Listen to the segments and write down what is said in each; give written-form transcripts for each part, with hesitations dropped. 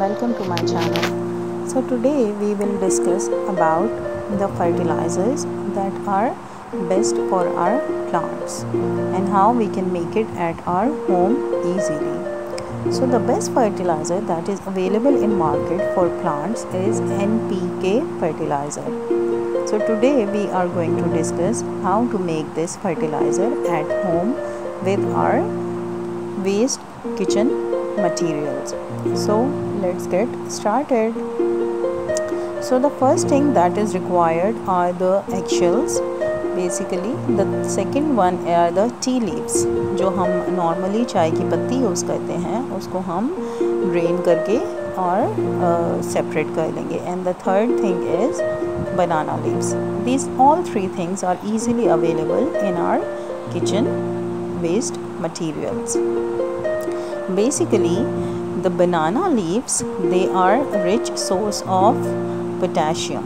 welcome to my channel. So today we will discuss about the fertilizers that are best for our plants and how we can make it at our home easily. So the best fertilizer that is available in market for plants is NPK fertilizer. So today we are going to discuss how to make this fertilizer at home with our waste kitchen materials. So let's get started. So the first thing that is required are the eggshells. Basically the second one are the tea leaves, जो हम normally चाय की पत्ती use करते हैं उसको हम drain करके और separate कर लेंगे. And the third thing is banana leaves. These all three things are easily available in our kitchen waste materials. Basically the banana leaves, they are a rich source of potassium,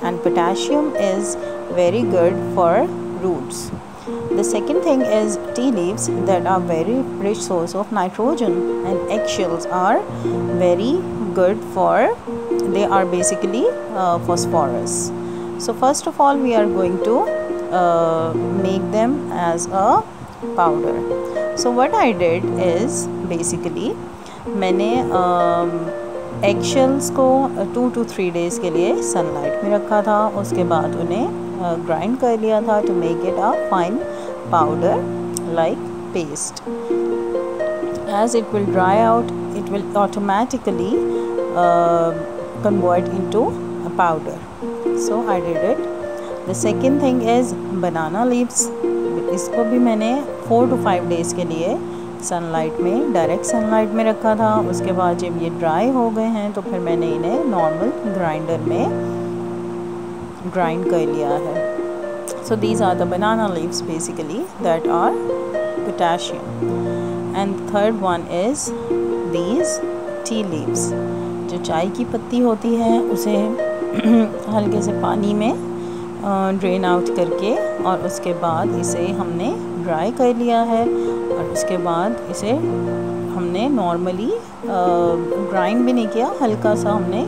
and potassium is very good for roots. The second thing is tea leaves, that are very rich source of nitrogen, and eggshells are very good for, they are basically phosphorus. So first of all we are going to make them as a powder. So what I did is basically मैंने eggshells को 2 to 3 days के लिए sunlight में रखा था. उसके बाद उन्हें grind कर लिया था to make it a fine powder like paste. As it will dry out, it will automatically convert into a powder. So I did it. The second thing is banana leaves. इसको भी मैंने 4 to 5 days के लिए sunlight में, direct sunlight में रखा था. उसके बाद जब ये ड्राई हो गए हैं तो फिर मैंने इन्हें नॉर्मल ग्राइंडर में ग्राइंड कर लिया है. So these are the banana leaves basically that are potassium. And third one is these tea leaves. जो चाय की पत्ती होती है उसे हल्के से पानी में ड्रेन आउट करके और उसके बाद इसे हमने ड्राई कर लिया है और उसके बाद इसे हमने नॉर्मली ग्राइंड भी नहीं किया, हल्का सा हमने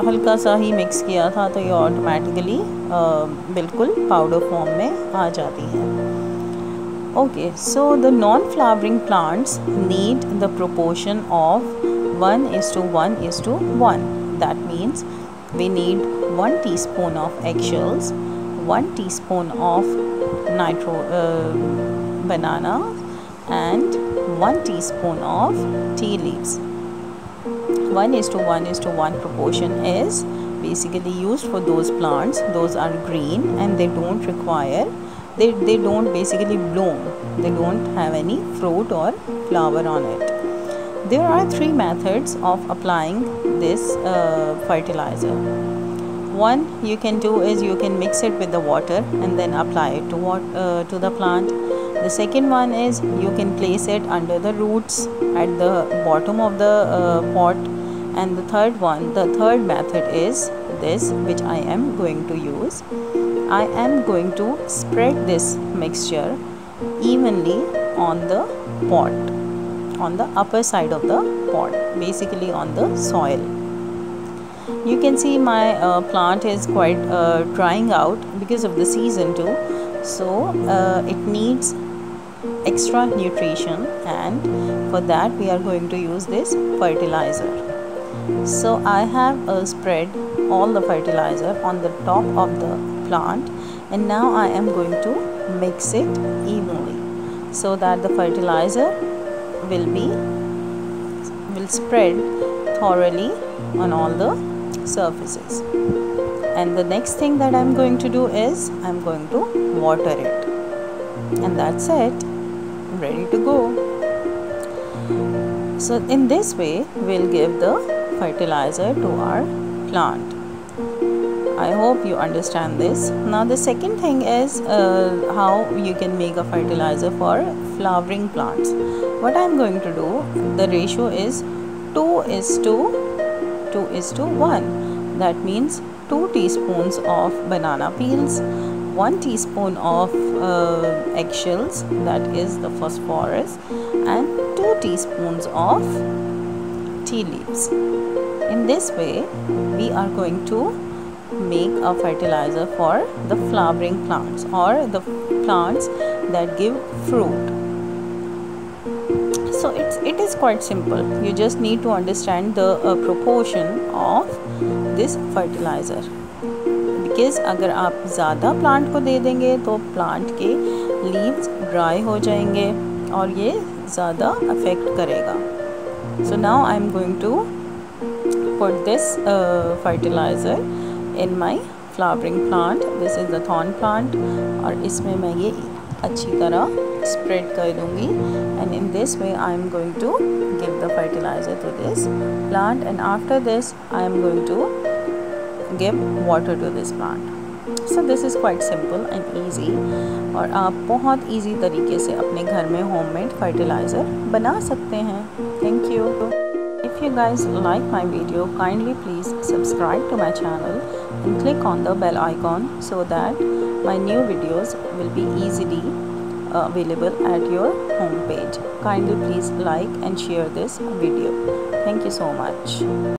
हल्का सा ही मिक्स किया था तो ये ऑटोमेटिकली बिल्कुल पाउडर फॉर्म में आ जाती है. Okay, so the non flowering plants need the proportion of 1:1:1. That means we need 1 teaspoon of eggshells, 1 teaspoon of banana and 1 teaspoon of tea leaves. 1:1:1 proportion is basically used for those plants. Those are green and they don't require, they don't basically bloom, they don't have any fruit or flower on it. There are 3 methods of applying this fertilizer. One you can do is you can mix it with the water and then apply it to the plant. The second one is you can place it under the roots at the bottom of the pot. And the third method is this, which I am going to use. I am going to spread this mixture evenly on the pot, on the upper side of the pot, basically on the soil. You can see my plant is quite drying out because of the season too, so it needs extra nutrition, and for that we are going to use this fertilizer. So I have spread all the fertilizer on the top of the plant, and now I am going to mix it evenly so that the fertilizer will spread thoroughly on all the surfaces. And the next thing that I'm going to do is I'm going to water it, and that's it, ready to go. So in this way we'll give the fertilizer to our plant. I hope you understand this. Now the second thing is how you can make a fertilizer for flowering plants. What I'm going to do, the ratio is 2:1. That means 2 teaspoons of banana peels, 1 teaspoon of eggshells, that is the phosphorus, and 2 teaspoons of tea leaves. In this way, we are going to make a fertilizer for the flowering plants or the plants that give fruit. So it is quite simple. You just need to understand the proportion of this fertilizer. Because अगर आप ज़्यादा plant को दे देंगे तो plant के leaves dry हो जाएंगे और ये ज़्यादा अफेक्ट करेगा. So now I am going to put this fertilizer in my flowering plant. This is the thorn plant और इसमें मैं ये अच्छी तरह spread कर दूँगी. And in this way I am going to give the fertilizer to this plant, and after this I am going to give water to this plant. So this is quite simple and easy, और आप बहुत easy तरीके से अपने घर में homemade fertilizer बना सकते हैं. Thank you. If you guys like my video, kindly please subscribe to my channel and click on the bell icon so that my new videos will be easily available at your home page. Kindly please like and share this video. Thank you so much.